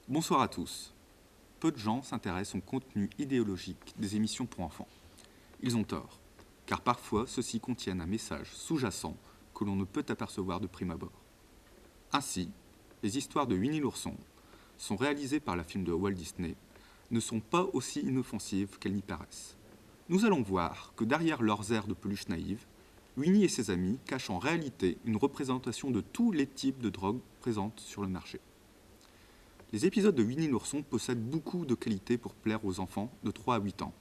Bonsoir à tous. Peu de gens s'intéressent au contenu idéologique des émissions pour enfants. Ils ont tort, car parfois ceux-ci contiennent un message sous-jacent que l'on ne peut apercevoir de prime abord. Ainsi, les histoires de Winnie l'ourson sont réalisées par la firme de Walt Disney, ne sont pas aussi inoffensives qu'elles n'y paraissent. Nous allons voir que derrière leurs airs de peluche naïve, Winnie et ses amis cachent en réalité une représentation de tous les types de drogues présentes sur le marché. Les épisodes de Winnie l'ourson possèdent beaucoup de qualités pour plaire aux enfants de 3 à 8 ans.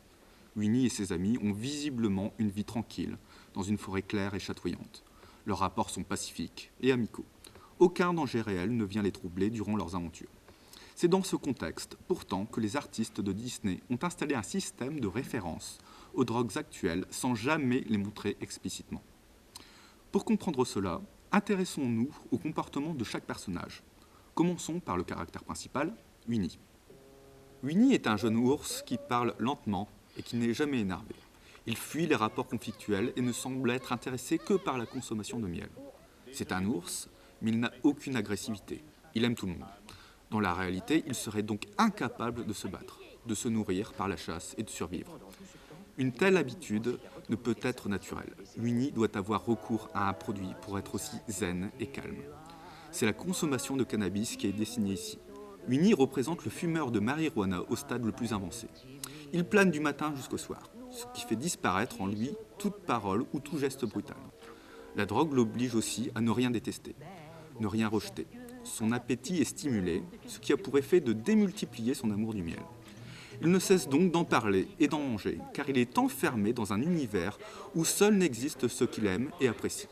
Winnie et ses amis ont visiblement une vie tranquille, dans une forêt claire et chatoyante. Leurs rapports sont pacifiques et amicaux. Aucun danger réel ne vient les troubler durant leurs aventures. C'est dans ce contexte, pourtant, que les artistes de Disney ont installé un système de référence aux drogues actuelles sans jamais les montrer explicitement. Pour comprendre cela, intéressons-nous au comportement de chaque personnage. Commençons par le caractère principal, Winnie. Winnie est un jeune ours qui parle lentement et qui n'est jamais énervé. Il fuit les rapports conflictuels et ne semble être intéressé que par la consommation de miel. C'est un ours, mais il n'a aucune agressivité. Il aime tout le monde. Dans la réalité, il serait donc incapable de se battre, de se nourrir par la chasse et de survivre. Une telle habitude ne peut être naturelle. Winnie doit avoir recours à un produit pour être aussi zen et calme. C'est la consommation de cannabis qui est dessinée ici. Winnie représente le fumeur de marijuana au stade le plus avancé. Il plane du matin jusqu'au soir, ce qui fait disparaître en lui toute parole ou tout geste brutal. La drogue l'oblige aussi à ne rien détester, ne rien rejeter. Son appétit est stimulé, ce qui a pour effet de démultiplier son amour du miel. Il ne cesse donc d'en parler et d'en manger, car il est enfermé dans un univers où seul n'existe ce qu'il aime et apprécie.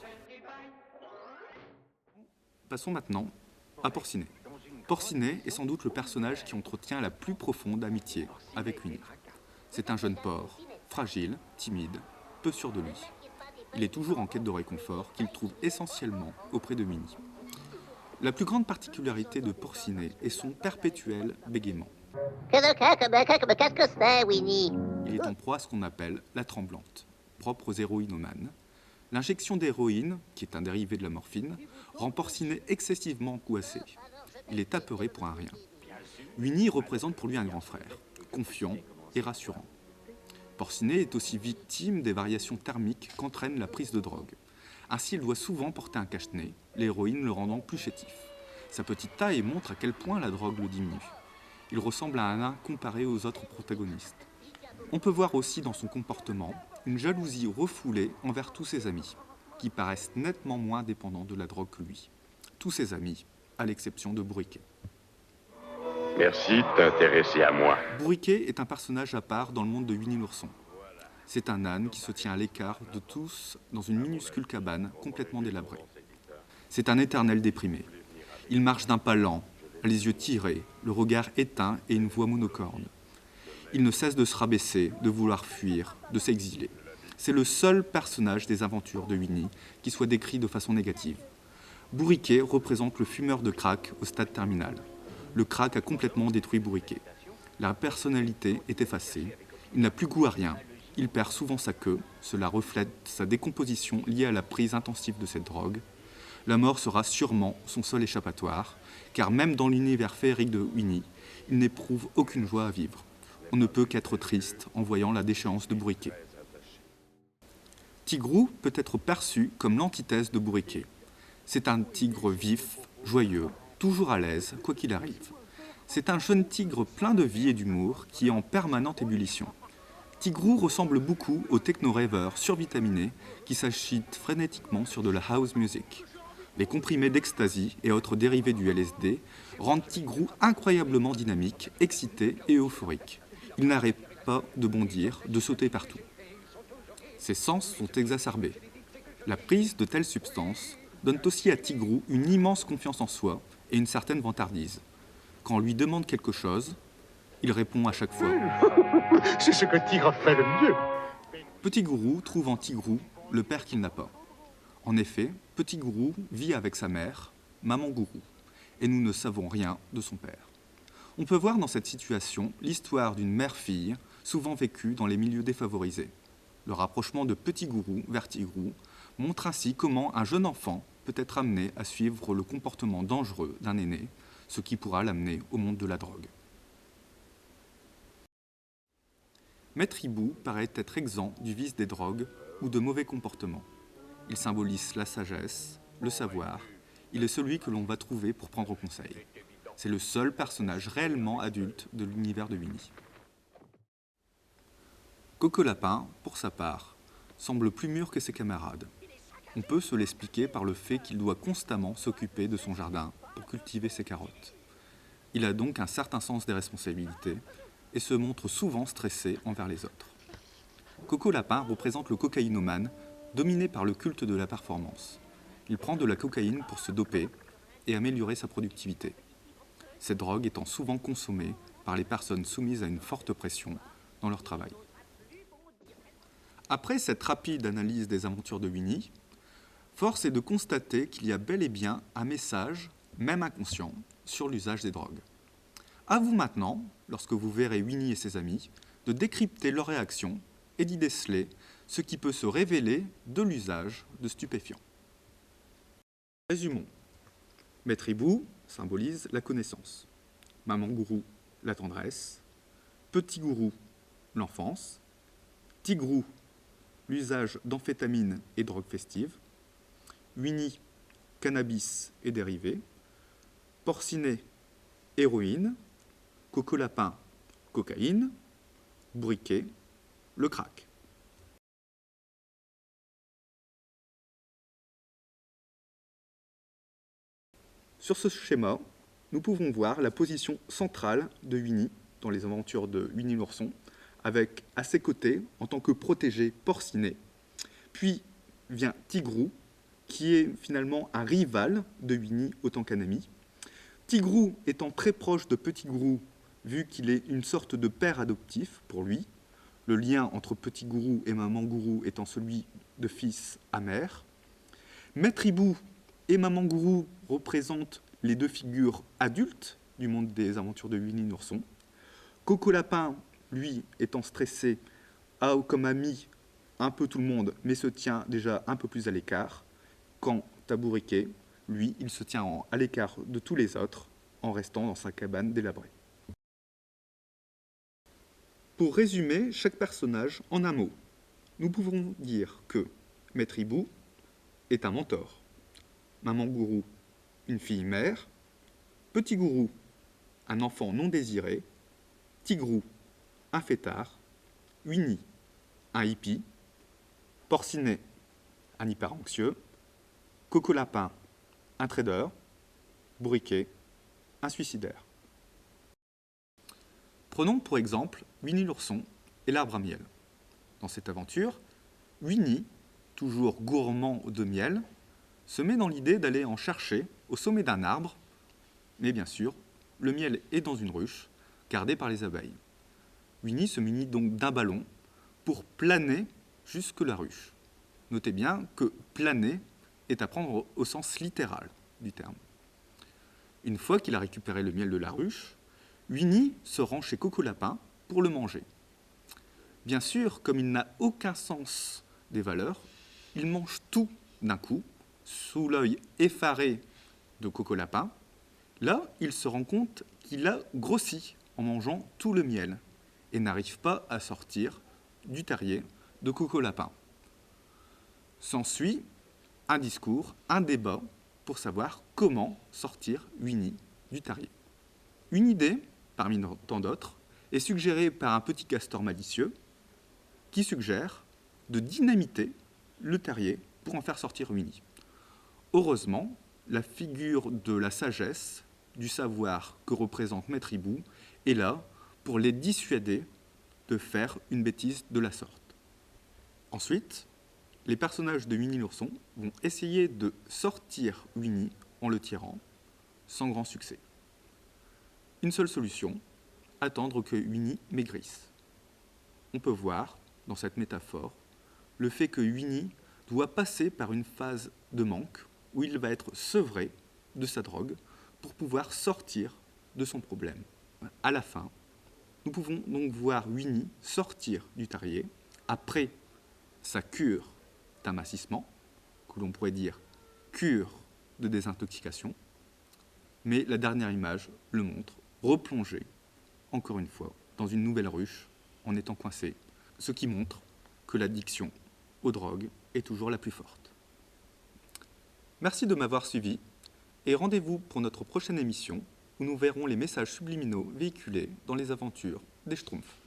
Passons maintenant à Porcinet. Porcinet est sans doute le personnage qui entretient la plus profonde amitié avec Winnie. C'est un jeune porc, fragile, timide, peu sûr de lui. Il est toujours en quête de réconfort qu'il trouve essentiellement auprès de Winnie. La plus grande particularité de Porcinet est son perpétuel bégaiement. Qu'est-ce que c'est, Winnie? Il est en proie à ce qu'on appelle la tremblante, propre aux héroïnomanes. L'injection d'héroïne, qui est un dérivé de la morphine, rend Porcinet excessivement angoissé. Il est apeuré pour un rien. Winnie représente pour lui un grand frère, confiant et rassurant. Porcinet est aussi victime des variations thermiques qu'entraîne la prise de drogue. Ainsi, il doit souvent porter un cache-nez, l'héroïne le rendant plus chétif. Sa petite taille montre à quel point la drogue le diminue. Il ressemble à un nain comparé aux autres protagonistes. On peut voir aussi dans son comportement une jalousie refoulée envers tous ses amis, qui paraissent nettement moins dépendants de la drogue que lui. Tous ses amis, à l'exception de Bourriquet. Merci de t'intéresser à moi. Bourriquet est un personnage à part dans le monde de Winnie l'ourson. C'est un âne qui se tient à l'écart de tous dans une minuscule cabane complètement délabrée. C'est un éternel déprimé. Il marche d'un pas lent, les yeux tirés, le regard éteint et une voix monocorde. Il ne cesse de se rabaisser, de vouloir fuir, de s'exiler. C'est le seul personnage des aventures de Winnie qui soit décrit de façon négative. Bourriquet représente le fumeur de crack au stade terminal. Le crack a complètement détruit Bourriquet. La personnalité est effacée, il n'a plus goût à rien, il perd souvent sa queue, cela reflète sa décomposition liée à la prise intensive de cette drogue. La mort sera sûrement son seul échappatoire, car même dans l'univers féerique de Winnie, il n'éprouve aucune joie à vivre. On ne peut qu'être triste en voyant la déchéance de Bourriquet. Tigrou peut être perçu comme l'antithèse de Bourriquet. C'est un tigre vif, joyeux, toujours à l'aise, quoi qu'il arrive. C'est un jeune tigre plein de vie et d'humour qui est en permanente ébullition. Tigrou ressemble beaucoup au techno-rêveur survitaminé qui s'agite frénétiquement sur de la house music. Les comprimés d'ecstasy et autres dérivés du LSD rendent Tigrou incroyablement dynamique, excité et euphorique. Il n'arrête pas de bondir, de sauter partout. Ses sens sont exacerbés. La prise de telles substances donne aussi à Tigrou une immense confiance en soi et une certaine vantardise. Quand on lui demande quelque chose, il répond à chaque fois. C'est ce que Tigre fait le mieux. Petit Gourou trouve en Tigrou le père qu'il n'a pas. En effet, Petit Gourou vit avec sa mère, Maman Gourou, et nous ne savons rien de son père. On peut voir dans cette situation l'histoire d'une mère-fille, souvent vécue dans les milieux défavorisés. Le rapprochement de Petit Gourou vers Tigrou montre ainsi comment un jeune enfant peut être amené à suivre le comportement dangereux d'un aîné, ce qui pourra l'amener au monde de la drogue. Maître Hibou paraît être exempt du vice des drogues ou de mauvais comportements. Il symbolise la sagesse, le savoir. Il est celui que l'on va trouver pour prendre conseil. C'est le seul personnage réellement adulte de l'univers de Winnie. Coco Lapin, pour sa part, semble plus mûr que ses camarades. On peut se l'expliquer par le fait qu'il doit constamment s'occuper de son jardin pour cultiver ses carottes. Il a donc un certain sens des responsabilités et se montre souvent stressé envers les autres. Coco Lapin représente le cocaïnomane, dominé par le culte de la performance. Il prend de la cocaïne pour se doper et améliorer sa productivité. Cette drogue étant souvent consommée par les personnes soumises à une forte pression dans leur travail. Après cette rapide analyse des aventures de Winnie, force est de constater qu'il y a bel et bien un message, même inconscient, sur l'usage des drogues. À vous maintenant, lorsque vous verrez Winnie et ses amis, de décrypter leurs réactions et d'y déceler ce qui peut se révéler de l'usage de stupéfiants. Résumons. Maître Hibou symbolise la connaissance. Maman Gourou, la tendresse. Petit Gourou, l'enfance. Tigrou, l'usage d'amphétamines et drogues festives. Winnie, cannabis et dérivés. Porcinet, héroïne. Coco Lapin, cocaïne. Briquet, le crack. Sur ce schéma, nous pouvons voir la position centrale de Winnie dans les aventures de Winnie l'ourson, avec à ses côtés, en tant que protégé, Porcinet. Puis vient Tigrou, qui est finalement un rival de Winnie autant qu'un ami. Tigrou étant très proche de Petit Gourou, vu qu'il est une sorte de père adoptif pour lui, le lien entre Petit Gourou et Maman Gourou étant celui de fils à mère. Maître Hibou et Maman Gourou représentent les deux figures adultes du monde des aventures de Winnie l'ourson. Coco Lapin, lui, étant stressé, a comme ami un peu tout le monde, mais se tient déjà un peu plus à l'écart. Quant à Bourriquet, lui, il se tient à l'écart de tous les autres, en restant dans sa cabane délabrée. Pour résumer chaque personnage en un mot, nous pouvons dire que Maître Hibou est un mentor, Maman Gourou, une fille mère, Petit Gourou, un enfant non désiré, Tigrou, un fêtard, Winnie, un hippie, Porcinet, un hyper anxieux, Coco Lapin, un trader, Briquet, un suicidaire. Prenons pour exemple Winnie l'ourson et l'arbre à miel. Dans cette aventure, Winnie, toujours gourmand de miel, se met dans l'idée d'aller en chercher au sommet d'un arbre, mais bien sûr, le miel est dans une ruche, gardée par les abeilles. Winnie se munit donc d'un ballon pour planer jusque la ruche. Notez bien que planer est à prendre au sens littéral du terme. Une fois qu'il a récupéré le miel de la ruche, Winnie se rend chez Coco Lapin pour le manger. Bien sûr, comme il n'a aucun sens des valeurs, il mange tout d'un coup, sous l'œil effaré de Coco Lapin. Là, il se rend compte qu'il a grossi en mangeant tout le miel et n'arrive pas à sortir du terrier de Coco Lapin. S'ensuit un discours, un débat pour savoir comment sortir Winnie du terrier. Une idée, parmi tant d'autres, est suggérée par un petit castor malicieux qui suggère de dynamiter le terrier pour en faire sortir Winnie. Heureusement, la figure de la sagesse, du savoir que représente Maître Hibou est là pour les dissuader de faire une bêtise de la sorte. Ensuite, les personnages de Winnie l'ourson vont essayer de sortir Winnie en le tirant, sans grand succès. Une seule solution, attendre que Winnie maigrisse. On peut voir, dans cette métaphore, le fait que Winnie doit passer par une phase de manque où il va être sevré de sa drogue pour pouvoir sortir de son problème. À la fin, nous pouvons donc voir Winnie sortir du terrier après sa cure d'amincissement, que l'on pourrait dire cure de désintoxication, Mais la dernière image le montre, replongé, encore une fois, dans une nouvelle ruche, en étant coincé, ce qui montre que l'addiction aux drogues est toujours la plus forte. Merci de m'avoir suivi, et rendez-vous pour notre prochaine émission, où nous verrons les messages subliminaux véhiculés dans les aventures des Schtroumpfs.